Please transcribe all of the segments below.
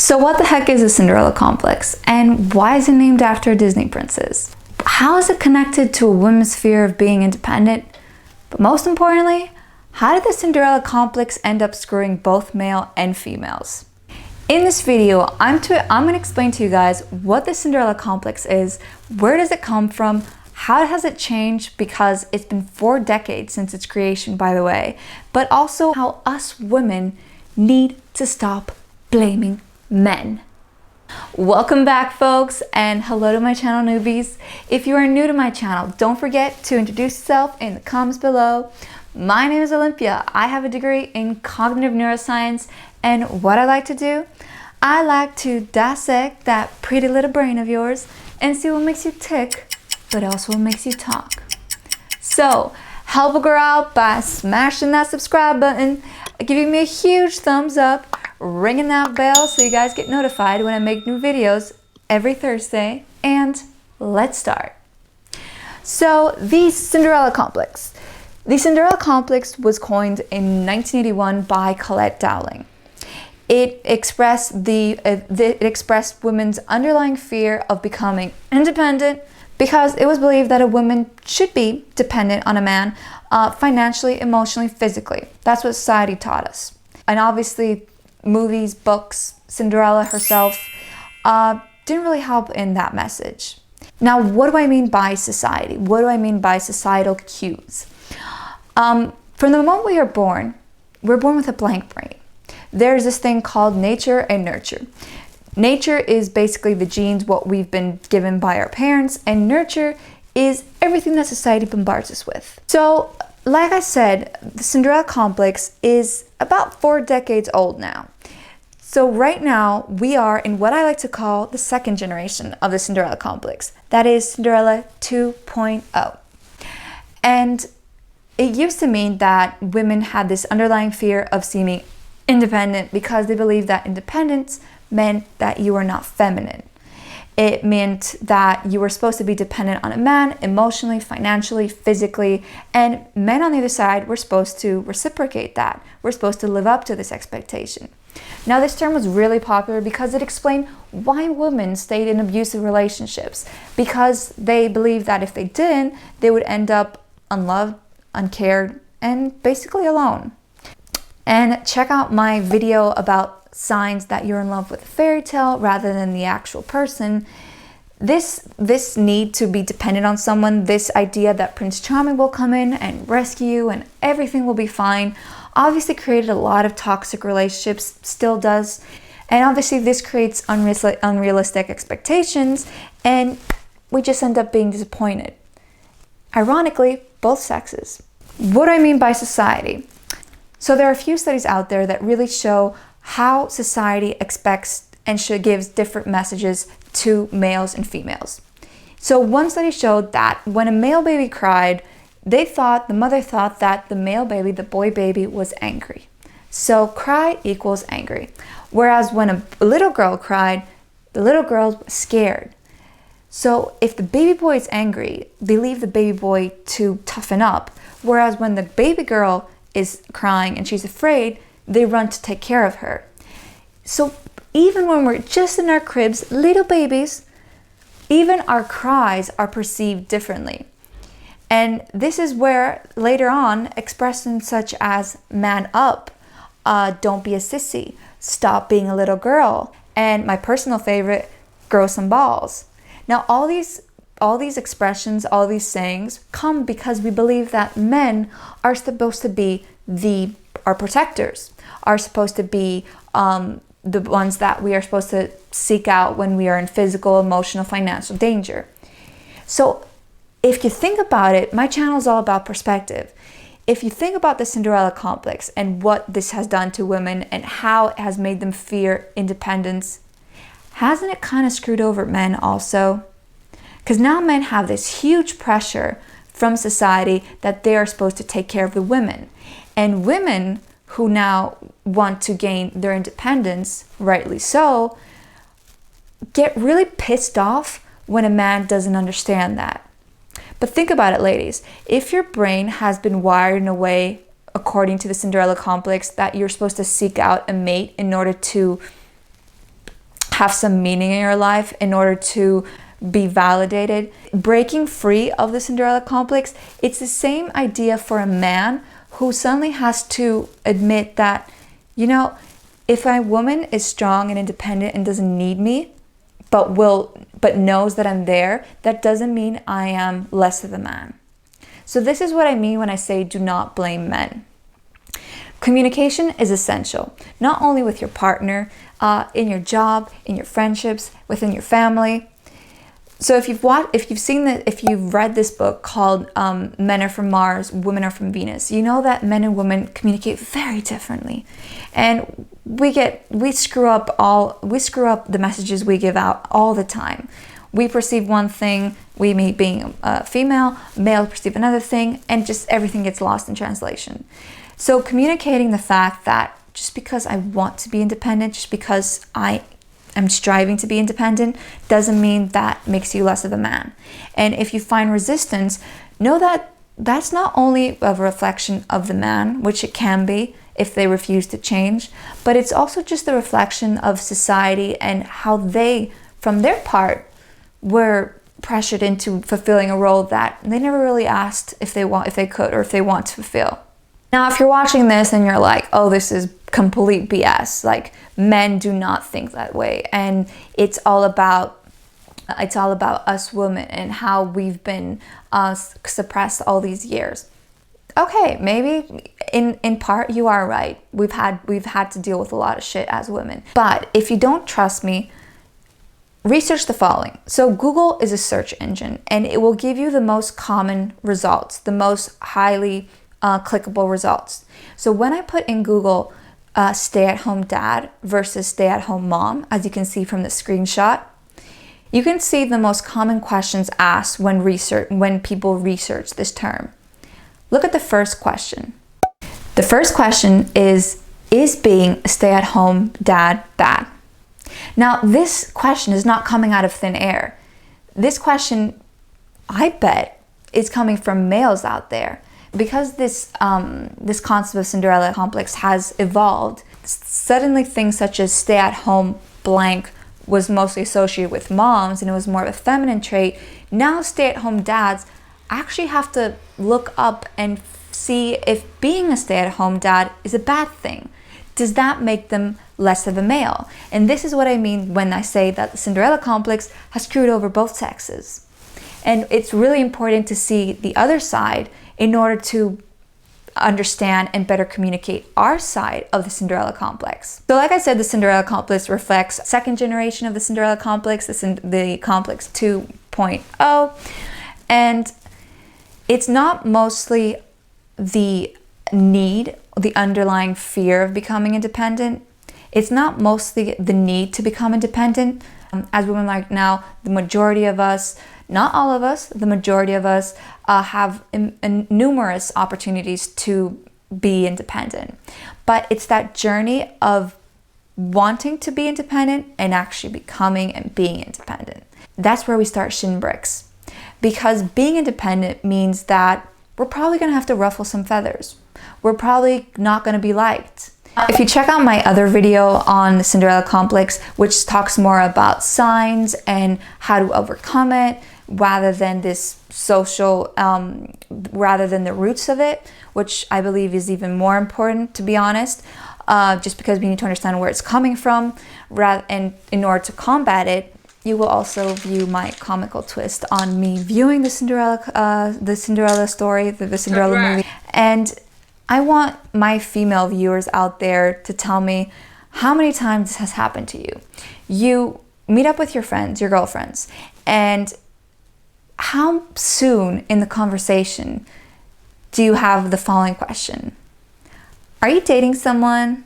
So what the heck is a Cinderella Complex, and why is it named after a Disney princess? How is it connected to a woman's fear of being independent? But most importantly, how did the Cinderella Complex end up screwing both male and females? In this video, I'm going to explain to you guys what the Cinderella Complex is, where does it come from, how has it changed, because it's been 4 decades since its creation, by the way, but also how us women need to stop blaming men. Welcome back, folks, and hello to my channel newbies. If you are new to my channel, don't forget to introduce yourself in the comments below. My name is Olympia. I have a degree in cognitive neuroscience, and what I like to do, I like to dissect that pretty little brain of yours and see what makes you tick, but also what makes you talk. So help a girl out by smashing that subscribe button, giving me a huge thumbs up, ringing that bell so you guys get notified when I make new videos every Thursday, and let's start. So the Cinderella Complex. The Cinderella Complex was coined in 1981 by Colette Dowling. It expressed women's underlying fear of becoming independent because it was believed that a woman should be dependent on a man financially, emotionally, physically. That's what society taught us. And obviously, movies, books, Cinderella herself didn't really help in that message. Now, what do I mean by society? What do I mean by societal cues? From the moment we are born, we're born with a blank brain. There's this thing called nature and nurture. Nature is basically the genes, what we've been given by our parents, and nurture is everything that society bombards us with. So, like I said, the Cinderella Complex is about 4 decades old now. So right now, we are in what I like to call the second generation of the Cinderella Complex. That is Cinderella 2.0. And it used to mean that women had this underlying fear of seeming independent because they believed that independence meant that you were not feminine. It meant that you were supposed to be dependent on a man emotionally, financially, physically, and men on the other side were supposed to reciprocate that. We're supposed to live up to this expectation. Now, this term was really popular because it explained why women stayed in abusive relationships, because they believed that if they didn't, they would end up unloved, uncared, and basically alone. And check out my video about signs that you're in love with a fairy tale rather than the actual person. This need to be dependent on someone, this idea that Prince Charming will come in and rescue you and everything will be fine, obviously created a lot of toxic relationships, still does. And obviously this creates unrealistic expectations, and we just end up being disappointed. Ironically, both sexes. What do I mean by society? So there are a few studies out there that really show how society expects and gives different messages to males and females. So one study showed that when a male baby cried, the mother thought that the male baby, the boy baby, was angry. So cry equals angry. Whereas when a little girl cried, the little girl was scared. So if the baby boy is angry, they leave the baby boy to toughen up. Whereas when the baby girl is crying and she's afraid, they run to take care of her. So even when we're just in our cribs, little babies, even our cries are perceived differently. And this is where later on expressions such as man up, don't be a sissy, stop being a little girl, and my personal favorite, grow some balls. Now all these expressions, all these sayings come because we believe that men are supposed to be our protectors, are supposed to be the ones that we are supposed to seek out when we are in physical, emotional, financial danger. So if you think about it, my channel is all about perspective. If you think about the Cinderella Complex and what this has done to women and how it has made them fear independence, hasn't it kind of screwed over men also? Because now men have this huge pressure from society that they are supposed to take care of the women. And women who now want to gain their independence, rightly so, get really pissed off when a man doesn't understand that. But think about it, ladies. If your brain has been wired in a way, according to the Cinderella Complex, that you're supposed to seek out a mate in order to have some meaning in your life, in order to be validated. Breaking free of the Cinderella complex, it's the same idea for a man who suddenly has to admit that, you know, if a woman is strong and independent and doesn't need me, but knows that I'm there, that doesn't mean I am less of a man. So this is what I mean when I say do not blame men. Communication is essential, not only with your partner, in your job, in your friendships, within your family. So if you've read this book called Men Are From Mars, Women Are From Venus, you know that men and women communicate very differently, and we screw up the messages we give out all the time. We perceive one thing, we may being female, male perceive another thing, and just everything gets lost in translation. So communicating the fact that just because I want to be independent, just because I am striving to be independent, doesn't mean that makes you less of a man. And if you find resistance, know that that's not only a reflection of the man, which it can be if they refuse to change, but it's also just a reflection of society and how they, from their part, were pressured into fulfilling a role that they never really asked if they could or if they want to fulfill. Now, if you're watching this and you're like, oh, this is complete BS, like men do not think that way, and it's all about us women and how we've been suppressed all these years. Okay, maybe in part you are right. We've had to deal with a lot of shit as women. But if you don't trust me, research the following. So Google is a search engine, and it will give you the most common results, the most highly clickable results. So when I put in Google stay-at-home dad versus stay-at-home mom, as you can see from the screenshot, you can see the most common questions asked when people research this term. Look at the first question. The first question is being a stay-at-home dad bad? Now, this question is not coming out of thin air. This question, I bet, is coming from males out there. Because this concept of Cinderella complex has evolved, suddenly things such as stay-at-home blank was mostly associated with moms, and it was more of a feminine trait. Now stay-at-home dads actually have to look up and see if being a stay-at-home dad is a bad thing. Does that make them less of a male? And this is what I mean when I say that the Cinderella complex has screwed over both sexes. And it's really important to see the other side in order to understand and better communicate our side of the Cinderella complex. So like I said, the Cinderella complex reflects second generation of the Cinderella complex, the complex 2.0, and it's not mostly the need, the underlying fear of becoming independent. It's not mostly the need to become independent. As women right now, the majority of us, not all of us, the majority of us have numerous opportunities to be independent. But it's that journey of wanting to be independent and actually becoming and being independent. That's where we start shin bricks. Because being independent means that we're probably going to have to ruffle some feathers. We're probably not going to be liked. If you check out my other video on the Cinderella complex, which talks more about signs and how to overcome it, rather than this social, rather than the roots of it, which I believe is even more important, to be honest, just because we need to understand where it's coming from, and in order to combat it, you will also view my comical twist on me viewing the Cinderella story, the Cinderella movie. And I want my female viewers out there to tell me how many times this has happened to you. You meet up with your friends, your girlfriends, and how soon in the conversation do you have the following question? Are you dating someone?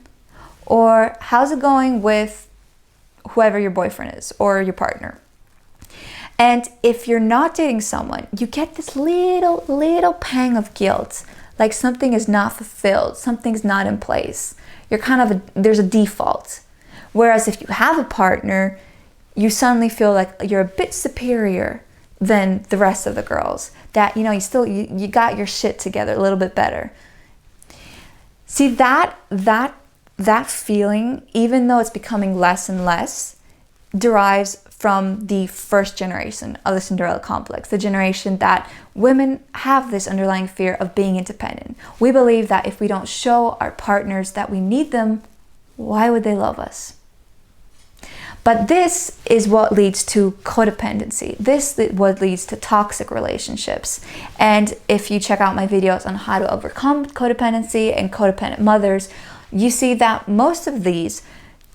Or how's it going with whoever your boyfriend is or your partner? And if you're not dating someone, you get this little pang of guilt, like something is not fulfilled, something's not in place. You're there's a default. Whereas if you have a partner, you suddenly feel like you're a bit superior than the rest of the girls. That, you got your shit together a little bit better. See, that feeling, even though it's becoming less and less, derives from the first generation of the Cinderella complex, the generation that women have this underlying fear of being independent. We believe that if we don't show our partners that we need them, why would they love us? But this is what leads to codependency. This is what leads to toxic relationships. And if you check out my videos on how to overcome codependency and codependent mothers, you see that most of these,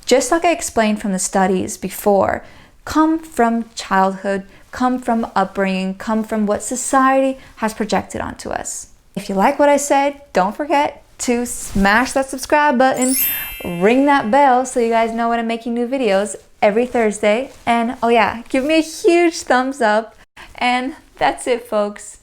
just like I explained from the studies before, come from childhood, come from upbringing, come from what society has projected onto us. If you like what I said, don't forget to smash that subscribe button, ring that bell so you guys know when I'm making new videos every Thursday. And oh yeah, give me a huge thumbs up. And that's it, folks.